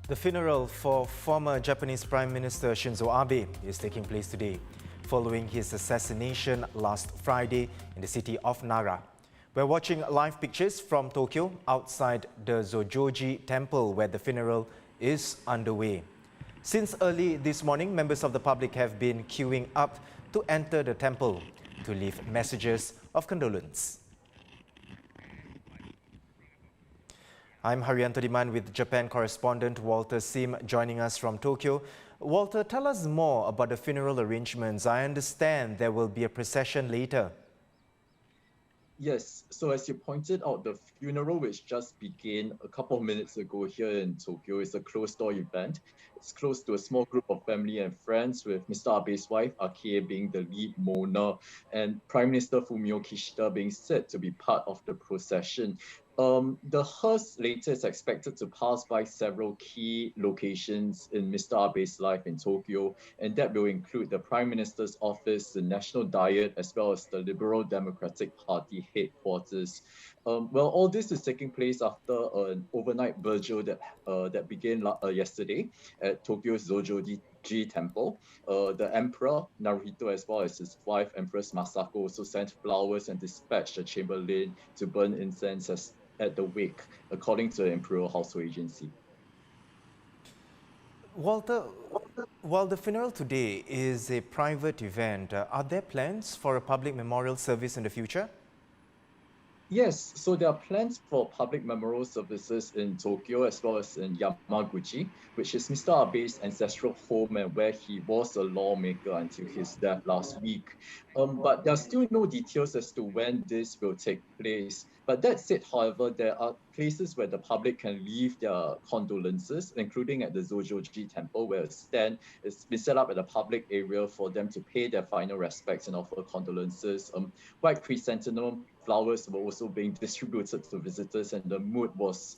The funeral for former Japanese Prime Minister Shinzo Abe is taking place today, following his assassination last Friday in the city of Nara. We're watching live pictures from Tokyo outside the Zojoji temple where the funeral is underway. Since early this morning, members of the public have been queuing up to enter the temple to leave messages of condolence. I'm Haryanto Diman with Japan correspondent Walter Sim joining us from Tokyo. Walter, tell us more about the funeral arrangements. I understand there will be a procession later. Yes, so as you pointed out, the funeral, which just began a couple of minutes ago here in Tokyo, is a closed-door event. It's close to a small group of family and friends, with Mr. Abe's wife, Akie, being the lead mourner, and Prime Minister Fumio Kishida being said to be part of the procession. The hearse later is expected to pass by several key locations in Mr. Abe's life in Tokyo, and that will include the Prime Minister's office, the National Diet, as well as the Liberal Democratic Party headquarters. All this is taking place after an overnight vigil that began yesterday at Tokyo's Zojoji Temple. The Emperor Naruhito, as well as his wife Empress Masako, also sent flowers and dispatched a chamberlain to burn incense at the wake, according to the Imperial Household Agency. Walter, while the funeral today is a private event, are there plans for a public memorial service in the future? Yes, so there are plans for public memorial services in Tokyo as well as in Yamaguchi, which is Mr. Abe's ancestral home and where he was a lawmaker until his death last week. But there are still no details as to when this will take place. But that said, however, there are places where the public can leave their condolences, including at the Zojoji Temple, where a stand has been set up at a public area for them to pay their final respects and offer condolences. White chrysanthemum flowers were also being distributed to visitors, and the mood was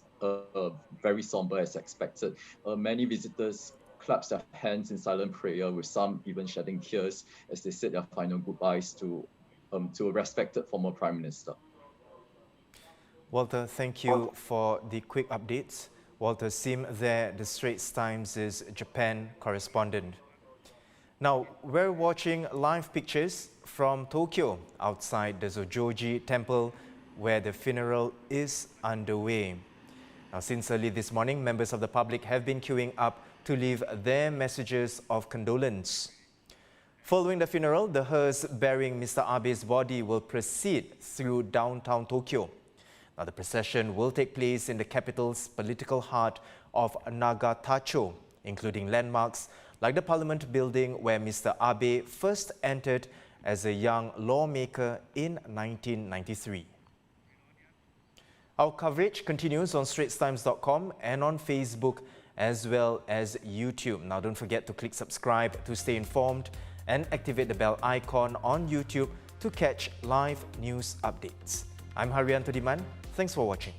very somber as expected. Many visitors clapped their hands in silent prayer, with some even shedding tears as they said their final goodbyes to a respected former Prime Minister. Walter, thank you for the quick updates. Walter Sim there, the Straits Times' Japan correspondent. Now, we're watching live pictures from Tokyo outside the Zojoji temple where the funeral is underway. Now, since early this morning, members of the public have been queuing up to leave their messages of condolence. Following the funeral, the hearse bearing Mr. Abe's body will proceed through downtown Tokyo. Now, the procession will take place in the capital's political heart of Nagatacho, including landmarks like the Parliament building where Mr. Abe first entered as a young lawmaker in 1993. Our coverage continues on straitstimes.com and on Facebook as well as YouTube. Now, don't forget to click subscribe to stay informed and activate the bell icon on YouTube to catch live news updates. I'm Haryanto Diman. Thanks for watching.